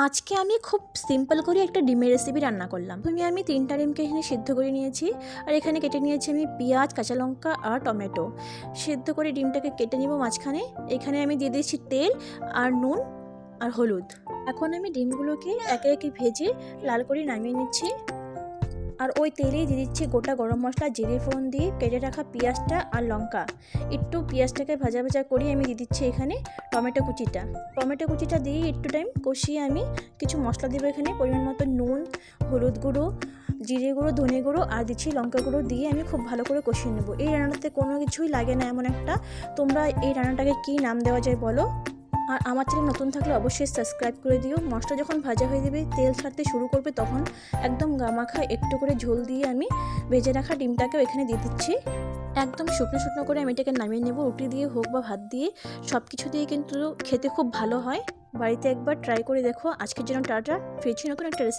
আজকে আমি খুব সিম্পল করে একটা ডিমের রেসিপি রান্না করলাম। আমি 3টা ডিমকে এখানে সিদ্ধ করে নিয়েছি, আর এখানে কেটে নিয়েছি আমি পেঁয়াজ, কাঁচা লঙ্কা আর টমেটো। সিদ্ধ করে ডিমটাকে কেটে নিব মাঝখানে। এখানে আমি দিয়ে দিয়েছি তেল আর নুন আর হলুদ। এখন আমি ডিমগুলোকে একে একে ভেজে লাল করে নামিয়ে নিচ্ছি। আর ওই তেলেই দিয়ে দিচ্ছি গোটা গরম মশলা, জিরে ফোড়ন দিয়ে কেটে রাখা পেঁয়াজটা আর লঙ্কা। একটু পেঁয়াজটাকে ভাজা ভাজা করে আমি দিয়ে দিচ্ছি এখানে টমেটো কুচিটা দিয়ে একটু টাইম কষিয়ে আমি কিছু মশলা দেবো এখানে পরিমাণ মতো নুন, হলুদ গুঁড়ো, জিরে গুঁড়ো, ধনে গুঁড়ো আর দিচ্ছি লঙ্কা গুঁড়ো দিয়ে আমি খুব ভালো করে কষিয়ে নেবো। এই রান্নাটাতে কোনো কিছুই লাগে না এমন একটা। তোমরা এই রান্নাটাকে কী নাম দেওয়া যায় বলো? আর আমার চ্যানেল নতুন থাকলে অবশ্যই সাবস্ক্রাইব করে দিও। মশলা যখন ভাজা হয়ে যাবে, তেল ছাড়তে শুরু করবে, তখন একদম গামাখা একটু করে ঝোল দিয়ে আমি ভেজে রাখা ডিমটাকেও এখানে দিয়ে দিচ্ছি। একদম শুকনো শুকনো করে আমি এটাকে নামিয়ে নেব। রুটি দিয়ে হোক বা ভাত দিয়ে, সব কিছু দিয়ে কিন্তু খেতে খুব ভালো হয়। বাড়িতে একবার ট্রাই করে দেখো। আজকের জন্য টাটা, ফিরছি নতুন একটা রেসিপি।